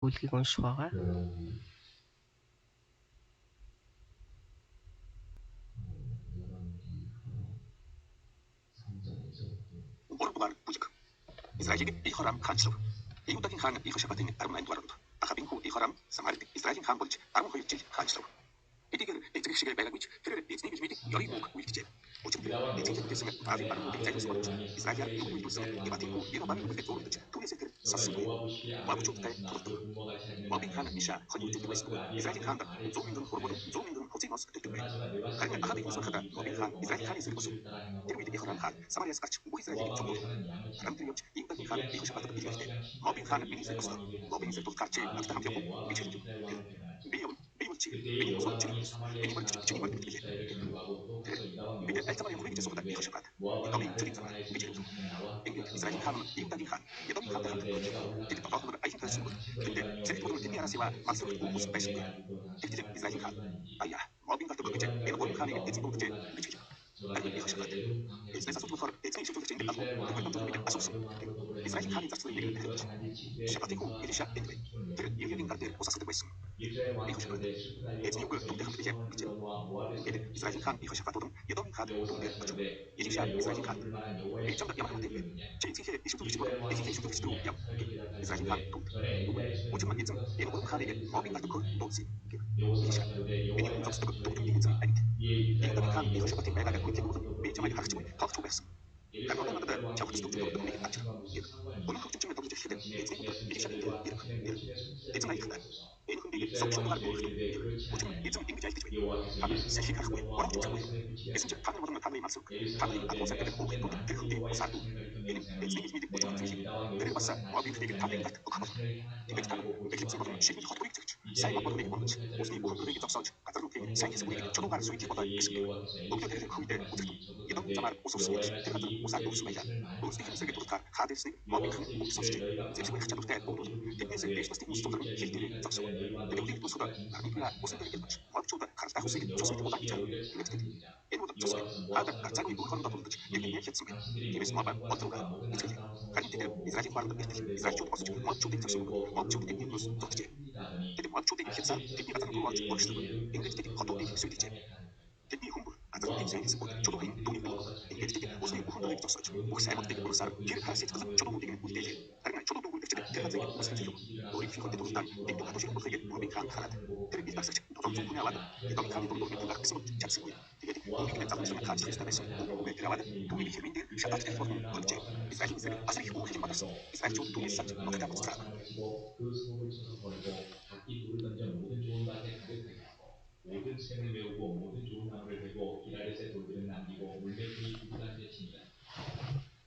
бүлгийг унших байгаа. Урбан бүлэг. Израилийн их хорам хаанчлав. Иудагийн хаан Ихошафатын 18 дугаар онд Ахабын хүү их хорам Самарид Израилийн хаан болж 12 жил хаанчлав. Эдгээр эцэг шиг байгаагүй ч тэр эзний гисмэд ёрийн үг үйлдэжээ. Учир нь эцэг хэлсэн Авийн баруунуудыг зайлсхийж Израиля нүг үйлдүүлсэн Иватын хүү Иробам нүгт зурдж түүнээс тэр сасгүй. Мабчуудтай тулдаг. Мобин хаан Иша хоньюудаг байсан. Израилийн хаанд 100 мянган хурмууд 100 мянган хуцигнос төтөг байв. Харин Ахабын сахад Мобин хаан Израиль хааны зэрэг босов. Тэр үед их хорам хаан Самариас гарч бүх Израилийг цуглуул. Харин тэр явж Иудагийн хаан Ихошафатад илгээхдээ Мобин хаан миний зэрэг босов. Мобин зэрэг гарч надтай хамт явах гэж хэлж. Би үлчи. Миний босоо чирээс. Миний барьж чиний барьж билээ. Бид альцамаар явах гэж асуухад Ихошафат. Эдомийн цэрэг замаар гэж хэлв. Ингээд Израилийн хаан Иудагийн хаан Эдомийн хаантай хамт явж. Тэд одоогоор аян тавьсан бол тэнд зэрэг болон тэдний араас яа масрах хүмүүс байсангүй. Тэгтэл Израилийн хаан аяа Мобин гарт өгч энэ гурван хааныг эзэн болгож гэж хэлв. Харин Ихошафат эзнээс асууж болохоор эзний шүлжүүлэгч энд алуу тэгвэл намтууд асуусан. Израилийн хааны зарцлыг нэг дахиж. Шафатын хүү Илиша энд бай. Тэр Илиагийн гар дээр усасдаг байсан. Ихошафат эзний үг түүнтэй хамт билээ гэж. Ингээд Израилийн хаан Ихошафатууд Эдомийн хаан түүнээр очив. Илиша Израилийн хаан би чамд ямар хамт юм бэ? Чи эцгийн шүлжүүлэгч бол эцгийн шүлжүүлэгч рүү яв. Израилийн хаан түүнд. Учир нь эзэн энэ гурван хааныг Мобин гарт өгөх дуудсан. Илиша миний хүн зогсдог төгтөмгийн эзэн амьд. Иудагийн хаан Ихошафатын байгааг хүндлэх бол би чамайг харагчгүй тоогч байсан. Харин одоо надад чавхц төгтөмг нэг авч. Өнөө хөвчмөд тоглож ирэхэд эзний хүн Илиша энд ирэх. Эзэн аялдаа. Энэ хүн би согчмоор бүрхдэг. Учир нь эзэн ингэж айлдаж байна. Та нар сэхийг харахгүй орооч үзэхгүй. Эзэн ч та нар болон та нарын масраг. Та нарын атмосферт бүх бүд тэр хүндийг усаад. Энэ эзний гисмэд бүжиг үзүүлэх. Тэр бас Мобинтийг та нар өгөх бол. Тэгэж та нар эглэцэн болон шигний хотгорыг зэгч. Сайн модыг болгож усны бүхнийг зогсоож газар нутгийг сайн хэсгүүийг чулуугаар сүйтгэх болоо гэсэн. Өглөө тэр хүнтэй үзэгдэн. Эдом замаар усурсан гэж тэр газар усаад дүүрсэн байлаа. Өөрсдийнх нь зэрэг дуртаар хаад ирснийг Мобинхан үгсэлж. Зэвсэг чадвартай бүгд тэднээс дэш насны хүмүүс тулгарн хил дээр зогсов. Өглөөний тусгад армига усан дээр гэлж модчууд харалтаа хүсийг цусгаж удаа гэж. Тэгэж энэ бол цусгай. Хаад гарцаагүй бүх хоорондоо тулдаж эдний яг хэлсэн байна. Тиймээс Мобан бодлоо. Харин тэд Израилийн баруун бэртэл Израильчууд босч модчуудыг зогсов. Модчууд эдний хүмүүс зогсжээ. Тэд модчуудыг хэлсэн тэдний газар руу орж өөрчлөв. Ингэж тэд хотуудыг сүлжээ. Тэдний хүмүүс газар нутгийн сайн хэсгүүд чулуугийн түүний дөрөв. Ингэж тэд усны бүхэндийг зогсож бүх сайн модыг урсаар тэр хар сэтгэл чулуунуудыг үлдээлээ. Харин чулуу дүүгэрчд тэр газрыг усгаж өгөв. Өөрийн хотод тултан тэд хатушиг болохыг Мобин хаан хараад тэр их тасагч тулан зүгтний аваад Эдомийн хааны дурдуур нэг гаргасан чадсангүй. Тэгээд үүнийг залгуулсан хаанчлах ёстой байсан. Үүнийг тэр аваад түүний хэрмэн дээр шатаач гэх болон өгчээ. Израилийн зэрэг бас их хүүхэлдэм батарсан. Израильчууд түүнээс салж нутагтаа буцаалаа. 그 수목을 쳐서 버리고 각기 돌을 던져 모든 좋은 밭에 가득하게 하고 모든 샘을 메우고 모든 좋은 나무를 베고 기라렛의 돌들은 남기고 물매김이 부부한 데 치니라.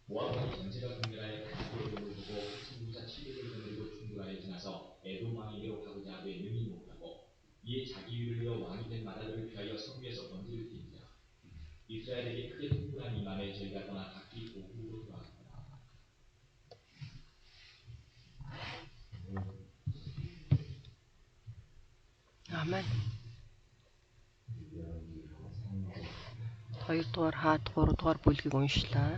모압 왕이 전체가 분열하여 각기의 돌을 두고 수부자 700을 거느리고 충돌하여 지나서 에돔 왕에게로 가고자 하되 능히 못하고 이에 자기 위를 이어 왕이 된 마다들을 피하여 성읍에서 번지를 띄니라. 이스라엘에게 크게 통굴한 이 맘에 저희가 떠나 각기 고국으로 돌아갑니다. Амен. 2 дугаар хаад 3 дугаар бүлгийг уншлаа.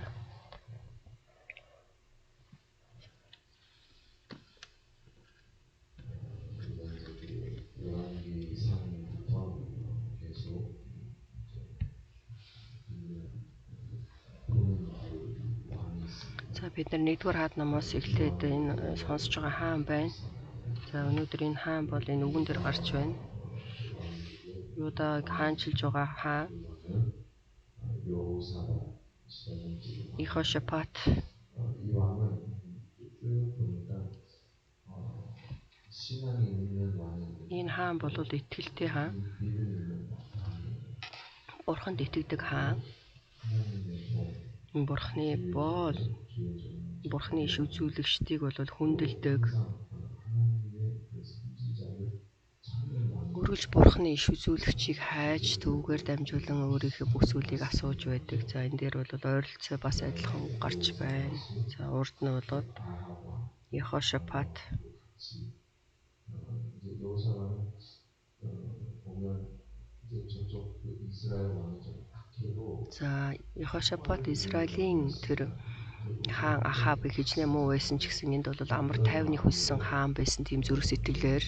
За бид нар 1-р хаад намаас эхлээд энэ сонсож байгаа хаан байна. За өнөөдөр энэ хаан бол энэ үгэн дээр гарч байна. Юудаг хаанчилж байгаа хаан Ихошафат. Энэ хаан бол итгэлтэй хаан. Бурханд итгэдэг хаан. Бурханы боол Бурханы иш үзүүлэгчдийг бол хүндэлдэг. Үргэлж Бурханы иш үзүүлэгчийг хайж түүгээр дамжуулан өөрийнхөө бүсгүлийг асууж байдаг. За энэ дээр бол ойролцоо бас адилхан гарч байна. За урд нь бол Ихошафат. За Ихошафат Израилийн тэр хаан Ахаб хижнээ муу байсан ч гэсэн энд бол амар тайвныг хүссэн хаан байсан тийм зүрх сэтгэлээр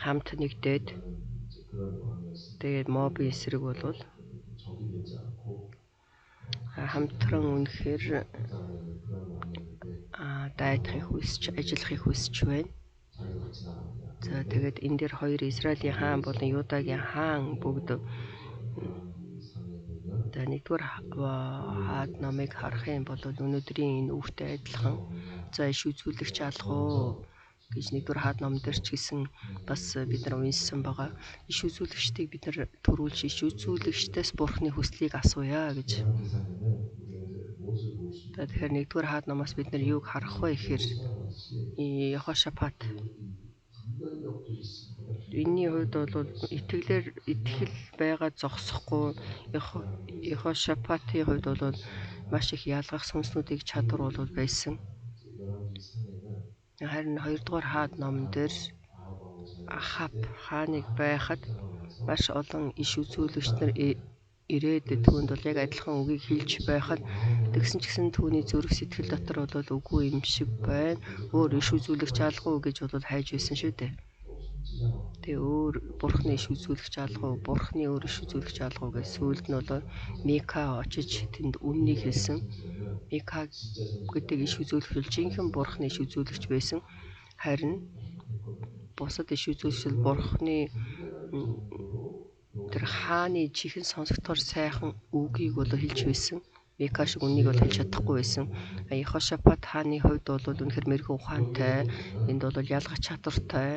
хамт нэгдээд тэгээд мобын эсрэг бол хамтран үнэхээр дайдахыг хүсч ажиллахыг хүсч байна. За тэгээд энэ дээр хоёр Израилийн хаан болон Юдагийн хаан бүгд за нэгдүгээр хаад номыг харах юм бол өнөөдрийн энэ үгтэй адилхан за иш үзүүлэгч алгуу гэж нэгдүгээр хаад ном дээр ч гэсэн бас бид нар уншсан байгаа. Иш үзүүлэгчдийг бид нар төрүүлж иш үзүүлэгчдээс Бурхны хүслийг асууя гэж. Тэгэхээр нэгдүгээр хаад номоос бид нар юуг харах вэ гэхээр Йехошафат энэний хувьд бол итгэл байгаа зогсохгүй Йехошафатын хувьд бол маш их ялгах сүнснүүдийг чадвар бол байсан. Харин хоёрдугаар хаад ном дээр Ахаб хааныг байхад маш олон иш үзүүлэгч нар ирээд түүнд бол яг адилхан үгийг хэлж байхад тэгсэн ч гэсэн түүний зүрх сэтгэл дотор бол үгүй юм шиг байна. Өөр иш үзүүлэгч алгуу гэж бол хайж байсан шүү дээ. Тэгээ өөр Бурхны иш үзүүлэгч алгуу, Бурхны өөр иш үзүүлэгч алгуу гэж сүүлд нь бол Мика очиж тэнд үннийг хэлсэн. Мика гэдэг иш үзүүлэгч бол жинхэнэ Бурхны иш үзүүлэгч байсан. Харин бусад иш үзүүлэгч Бурхны тэр хааны чихэн сонсогдохоор сайхан үгийг бол хэлж байсан. Мика шиг үнийг бол хэлж чадахгүй байсан. Йехошафат хааны хувьд бол үнэхээр мэрэгэн ухаантай, энд бол ялгах чадвартай.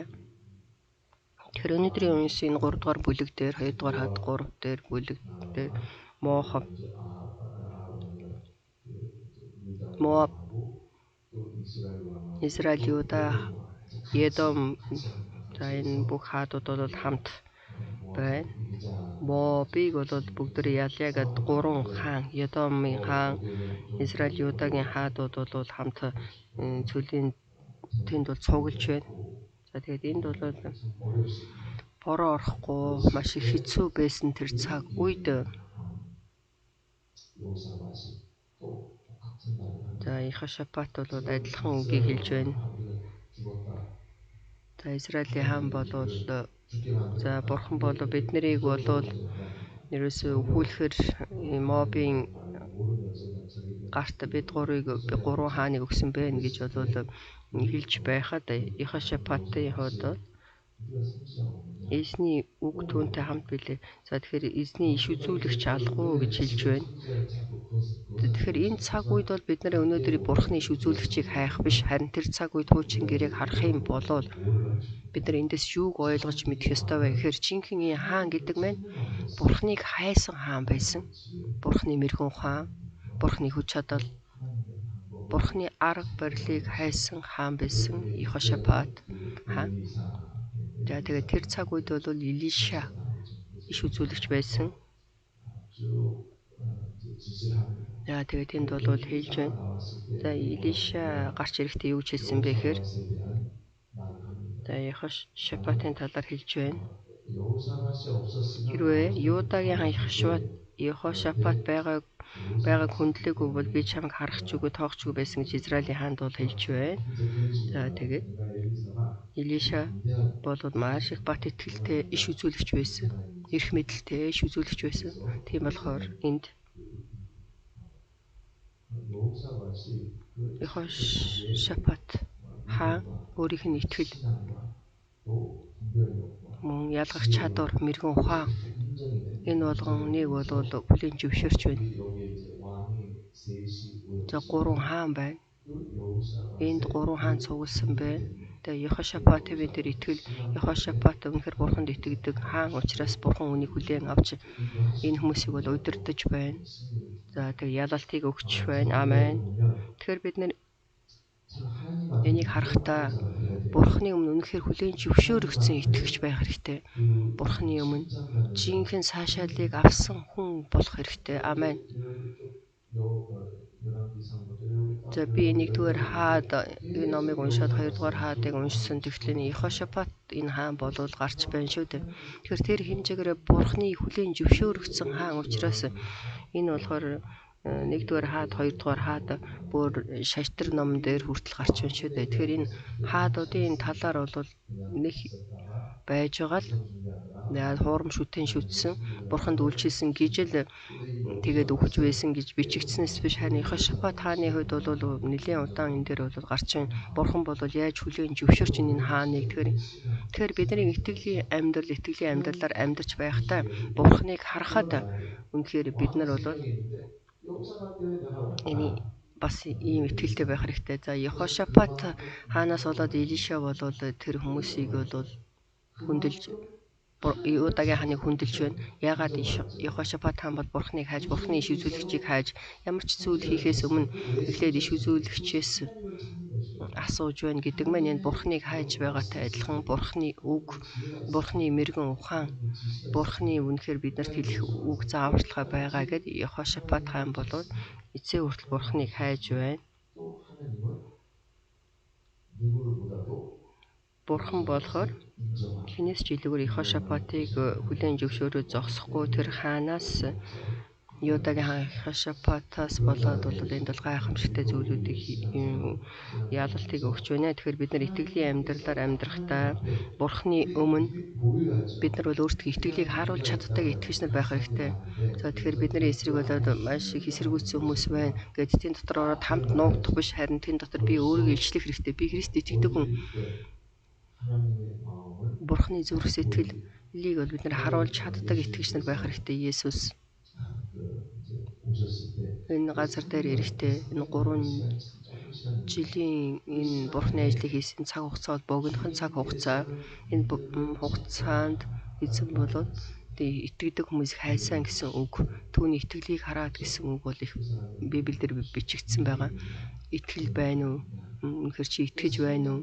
Тэгэхээр өнөөдрийн уншсан энэ 3 дугаар бүлэг дээр 2 дугаар хаад 3 дээр бүлэг дээр Моаб, Израиль, Юда, Едом за энэ бүх хаадууд бол хамт байна. Моабыг бол бүгдээ ялгаад 3 хаан, Едомын хаан, Израиль, Юдагийн хаадууд бол хамт цөлийн тэнд бол цуглаж байна. За тэгээд энд бол бороо орохгүй маш их хэцүү байсан тэр цаг үед за Йехошафат бол адилхан үгийг хэлж байна. За Израилийн хаан бол за Бурхан бол бид нарыг бол ерөөсөө өхүүлэхээр Мобийн гарт бид 3 хааныг өгсөн байна гэж бол хэлж байхад Йехошафатын хувьд эзний үг түүнтэй хамт билээ. За тэгэхээр эзний иш үзүүлэгч алгуу гэж хэлж байна. Тэгэхээр энэ цаг үед бол бид нэр өнөөдөр Бурхны иш үзүүлэгчийг хайх биш, харин тэр цаг үед хуучин гэрээг харах юм болоод бид нар эндээс юуг ойлгож мэдэх ёстой вэ гэхээр жинхэнэ хаан гэдэг мэн Бурхныг хайсан хаан байсан. Бурхны мэрэгэн хаан, Бурхны хүч чадал, Бурхны арга барилыг хайсан хаан байсан Йехошафат хаан. За тэгээд тэр цаг үед бол Илиша иш үзүүлэгч байсан. За тэгээд энд бол хэлж байна. За Илиша гарч ирэхдээ юу ч хэлсэн бэ гэхээр за Йехошафатын талаар хэлж байна. Хэрвээ Юдагийн хаан Йехошафат байгааг хүндлээгүй бол би чамайг харах ч үгүй тоох ч үгүй байсан гэж Израилийн хаанд бол хэлж байна. За тэгээд Илиша бол маш их бат итгэлтэй иш үзүүлэгч байсан. Эрх мэдэлтэй иш үзүүлэгч байсан. Тийм болохоор энд Йехошафат хаан өөрийнх нь итгэл мөн ялгах чадвар, мэрэгэн ухаан энэ болгоныг бол бүлээн зөвшөөрч байна. За 3 хаан байна. Энд 3 хаан цугласан байна. Тэгээ Йехошафатын дээр итгэл, Йехошафат үнэхээр Бурханд итгэдэг хаан учраас Бурхан үнийг хүлээн авч энэ хүмүүсийг бол удирдах байна. За тэгээ ялалтыг өгч байна. Амен. Тэгэхээр бид энийг харахтаа Бурханы өмнө үнэхээр хүлээн зөвшөөрөгдсөн итгэгч байх хэрэгтэй. Бурханы өмнө жинхэнэ цаашаалыг авсан хүн болох хэрэгтэй. Амен. За би нэгдүгээр хаад энэ номыг уншаад хоёрдугаар хаадыг уншсан тэгтлээ Йехошафат энэ хаан болол гарч байна шүү дээ. Тэгэхээр тэр хэмжээгээр Бурханы хүлээн зөвшөөрөгдсөн хаан учраас энэ болохоор нэгдүгээр хаад, хоёрдугаар хаад бүр шаштар номон дээр хүртэл гарч байна шүү дээ. Тэгэхээр энэ хаадуудын талаар бол нэг байж байгаа л хуурам шүтэн шүтсэн бурханд үйлчилсэн гэж л тэгээд өгч байсан гэж бичигдснээс биш, харин Йехошафат хааны хувьд бол нэлийн удаан энэ дээр бол гарч байна. Бурхан бол яаж хүлээн зөвшөөрч энэ хааныг. Тэгэхээр бидний итгэлийн амьдралаар амьдарч байхдаа Бурханыг харахад үнэхээр бид нар бол энэ бас ийм итгэлтэй байх хэрэгтэй. За Йехошафат хаанаас болоод Илиша бол тэр хүмүүсийг бол хүндэлж Юудагийн ханыг хүндэлж байна. Яагаад Йехошафат хаан бол Бурханыг хайж, Бурханы иш үзүүлэгчийг хайж, ямар ч зүйл хийхээс өмнө эхлээд иш үзүүлэгчээс асууж байна гэдэг маань энэ Бурханыг хайж байгаатай адилхан Бурханы үг, Бурханы мэрэгэн ухаан, Бурханы үнэхээр биднэрт хэлэх үг зааварчилгаа байгаа гэд Йехошафат хаан бол эцсийн хүртэл Бурханыг хайж байна. Бурхан болохоор хинээс ч илүүгээр Йехошафатыг хүлээн зөвшөөрөө зогсохгүй тэр хаанаас Юудагийн хаан Йехошафатаас болоод бол энд бол гайхамшигтай зүйлүүдийг яалалтыг өгч байна. Тэгэхээр бид нар итгэлийн амьдралаар амьдрахдаа Бурханы өмнө бид нар бол өөрсдөө итгэлийг харуулж чаддаг итгэгч нар байх хэрэгтэй. За тэгэхээр бидний эсрэг болоод маш их эсэргүүцсэн хүмүүс байна. Гэт тэн дотор ороод хамт нуугдах биш, харин тэн дотор би өөрийгөө илчлэх хэрэгтэй. Би Христ итгэдэг хүн. Бурханы зүрх сэтгэлийг бол бид нар харуулж чаддаг итгэгч нар байх хэрэгтэй. Есүс энэ газар дээр ирэхдээ энэ 3 жилийн энэ Бурханы ажлыг хийсэн цаг хугацаа бол богинохон цаг хугацаа. Энэ хугацаанд эзэн болоод итгэдэг хүмүүсийг хайсан гэсэн үг, түүний итгэлийг хараад гэсэн үг бол их Библиэлд бичигдсэн байгаа. Итгэл байна уу? Үнэхээр чи итгэж байна уу?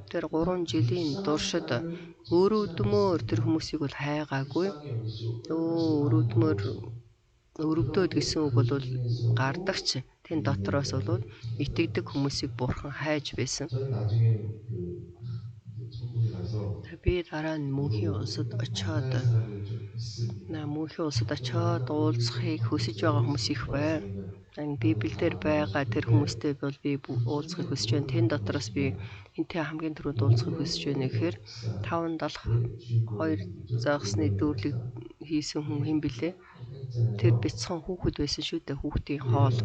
Тэр 3 жилийн туршид өрөөдмөр тэр хүмүүсийг бол хайгаагүй. Өрөвдөөд гэсэн үг бол гардагч тэн дотроос бол итгэдэг хүмүүсийг Бурхан хайж байсан. Би дараа нь мөнхийн улсад очиод уулзахыг хүсэж байгаа хүмүүс их байна. Библиэлд байгаа тэр хүмүүстэй бол би уулзахыг хүсэж байна. Тэн дотроос би энтэй хамгийн түрүүнд уулзахыг хүсэж байна гэхээр 5-2 загсны дүүрлэг хийсэн хүн хэн блэ? Тэр бяцхан хүүхэд байсан шүү дээ, хүүхдийн хоол.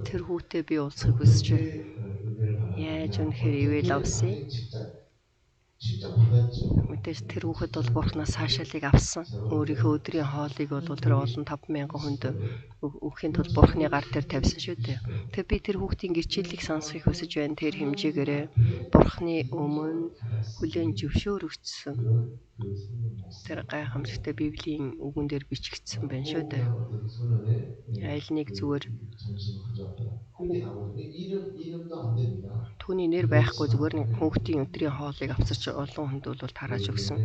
Тэр хүүтэй би уулзахыг хүсэж байна. Яаж үнэхээр ивэл авсан? Мэдээж тэр хүүхэд бол Бурханаас хаашаалыг авсан. Өөрийнхөө өдрийн хоолыг бол тэр олон 5,000 хүнд өгөхийн тулд Бурханы гар дээр тавьсан шүү дээ. Тэгээ би тэр хүүхдийн гэрчлэлийг сонсохыг хүсэж байна. Тэр хэмжээгээрээ Бурханы өмнө хүлээн зөвшөөрөгдсөн тэр гайхамшигтай Библийн үгэн дээр бичигдсэн байна шүү дээ. Аль нэг зүгээр түүний нэр байхгүй зүгээр нэг хүүхдийн өдрийн хоолыг авчирч олон хүнд бол тарааж өгсөн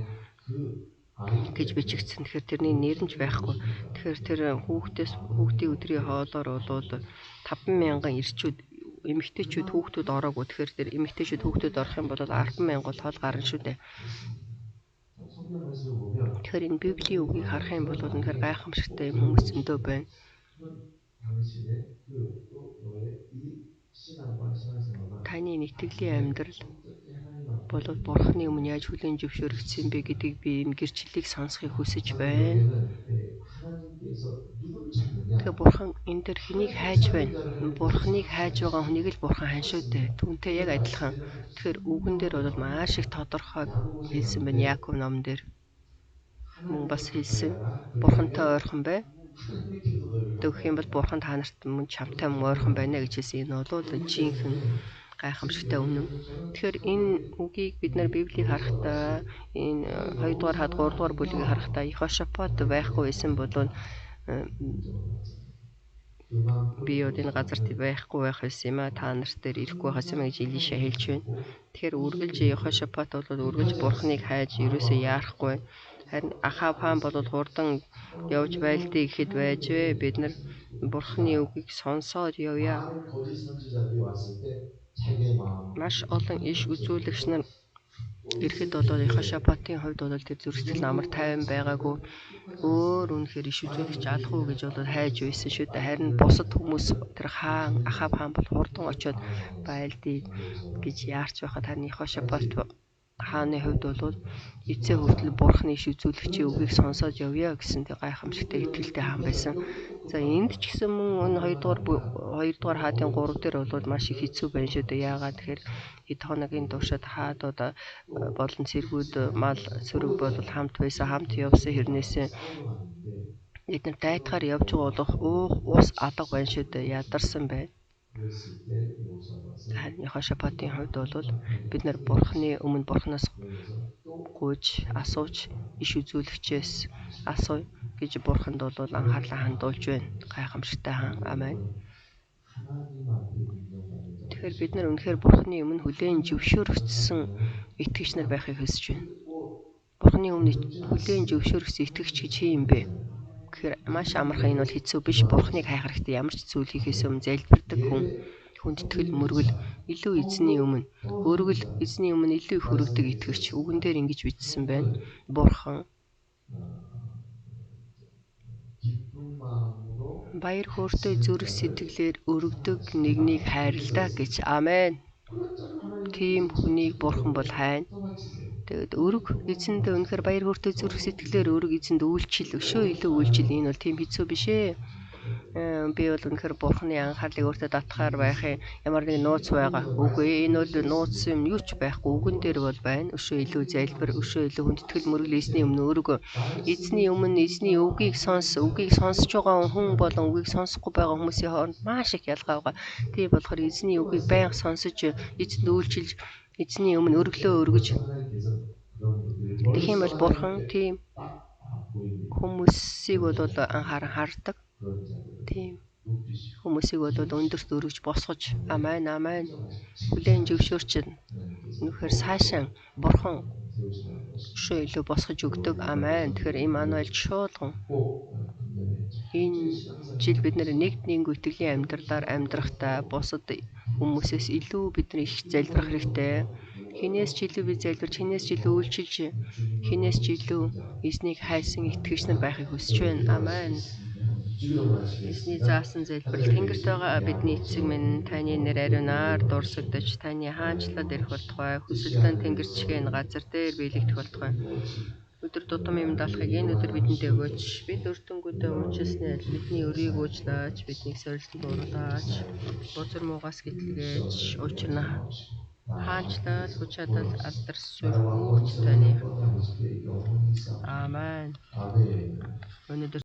гэж бичигдсэн. Тэгэхээр тэрний нэр нь ч байхгүй. Тэгэхээр тэр хүүхдийн өдрийн хоолоор бол 5,000 ирчүүд, эмэгтэйчүүд хүүхдүүд ороогүй. Тэгэхээр тэр эмэгтэйчүүд хүүхдүүд орох юм бол 10,000 бол хоол гарна шүү дээ. Тэгэхээр энэ Библийн үгийг харах юм бол үнэхээр гайхамшигтай юм хүмүүс зөндөө байна. Таны итгэлийн амьдрал бол Бурханы өмнө яаж хүлээн зөвшөөрөгдсөн бэ гэдгийг би энэ гэрчлэлийг сонсохыг хүсэж байна. Тэгээ Бурхан энэ дээр хэнийг хайж байна? Бурханыг хайж байгаа хүнийг л Бурхан хань шүү дээ. Түүнтэй яг адилхан. Тэгэхээр үгэн дээр бол маш их тодорхой хэлсэн байна. Яаков номон дээр мөн бас хэлсэн. Бурхантай ойрхон бай. Тэгэх юм бол Бурхан та нарт мөн чамтай ойрхон байна гэж хэлсэн. Энэ бол жинхэнэ гайхамшигтай үнэн. Тэгэхээр энэ үгийг бид нар Библийг харахтаа энэ 2-р хад 3-р бүлгийг харахтаа Йехошафат байхгүй байсан бол би энэ газарт байхгүй байх байсан юм а. Та нарт дээр ирэхгүй байх юм гэж Илиша хэлж байна. Тэгэхээр үргэлж Йехошафат бол үргэлж Бурханыг хайж ерөөсөө яарахгүй. Харин Ахав хаан бол хурдан явж байлдыг гэхэд байж вэ. Бид нар Бурханы үгийг сонсоод явъя. Маш олон иш үзүүлэгч нар Ирэхэд бол Йехошафатын хувьд бол тэр зүрх сэтгэл амар тайван байгаагүй өөр үнэхээр иш үзүүлэгч алах уу гэж бол хайж байсан шүү дээ. Харин бусад хүмүүс тэр хаан Ахав хаан бол хурдан очиод байлдъя гэж яарч байхад харин Йехошафат хааны хувьд бол эцээ хүртэл бурхны иш үзүүлэгчийн үгийг сонсоод явъя гэсэн тэг гайхамшигтай итгэлтэй хаан байсан. За энд ч гэсэн мөн 2 дугаар хаадын 3 дээр бол маш их хэцүү байна шүү дээ. Яагаад тэгэхээр хэд хоногийн туршид хаадууд болон цэргүүд мал сөрөг бол хамт байсан, хамт явсан хэрнээсээ бид нар дайтахаар явж байгаа болох ус алга байна шүү дээ. Ядарсан байна. Харин Йехошафатын хувьд бол бид нар бурхны өмнө бурхнаас гуйж асууж иш үзүүлэгчээс асууя гэж бурханд бол анхаарлаа хандуулж байна. Гайхамшигтай хаан. Амен. Тэгэхээр бид нар үнэхээр бурхны өмнө хүлээн зөвшөөрөгдсөн итгэгч нар байхыг хүсэж байна. Бурхны өмнө хүлээн зөвшөөрөгдсөн итгэгч гэж юм бэ? Тэгэхээр маш амархан энэ бол хэцүү биш. Бурхныг хайх хэрэгтэй. Ямар ч зүйл хийхээс өмнө залбирдаг хүн, хүндэтгэл, мөргөл, илүү эзний өмнө, өргөл, эзний өмнө илүү их өргөдөг итгэгч. Үгэн дээр ингэж бичсэн байна. Бурхан баяр хөөртэй зүрх сэтгэлээр өргөдөг нэгнийг хайрлаа гэж. Амен. Тийм хүнийг бурхан бол хайна. Тэгээд өрг эзэнд үнэхээр баяр хөөртэй зүрх сэтгэлээр өрг эзэнд үйлчил, өшөө илүү үйлчил. Энэ бол тийм хэцүү биш ээ. Би бол үнэхээр бурханы анхаарлыг өөртөө татахаар байхын ямар нэг нууц байгаа. Үгүй энэ бол нууц юм юу ч байхгүй. Үгэн дээр бол байна. Өшөө илүү залбир, өшөө илүү хүндэтгэл мөргөл эзний өмнө өрг. Эзний өмнө эзний үгийг үгийг сонсож байгаа хүн болон үгийг сонсохгүй байгаа хүмүүсийн хооронд маш их ялгаа байгаа. Тийм болохоор эзний үгийг байнга сонсож, эзэнд үйлчилж, эзний өмнө өргөлөө өргөж. Тэгэх юм бол бурхан тийм хүмүүсийг бол анхааран хардаг. Тийм хүмүүсийг бол өндөрт өргөж босгож. Амен, амен. Хүлээн зөвшөөрч нүхээр сайшаан бурхан өшөө илүү босгож өгдөг. Амен. Тэгэхээр Иммануэль шуулган энэ жил бид нэгднийгөө итгэлийн амьдралаар амьдрахтаа бусад хүмүүсээс илүү бидний их залбирах хэрэгтэй. Хинээс ч илүү би залбирч, хинээс ч илүү үйлчилж, хинээс ч илүү эзнийг хайсан итгэгч нар байхыг хүсэж байна. Амен. Эзний заасан залбирал Тэнгэрт байгаа бидний эцэг минь таны нэр ариунаар дурсагдаж таны хаанчлал ирэх болтугай. Хүсэлтэн тэнгэрчгийн газар дээр биелэгдэх болтугай. Өдөр тутам юм даалхыг энэ өдөр бидэнд өгөөч. Бид өртөнгүүтээ уучлсны адил бидний өрийг уучлаач, биднийг сорилтонд оруулаач. Бузар муугаас гэтлгээж учрна. Хаанчлал хүч чадал алдар сүргүүч таны. Амен. Өнөөдөр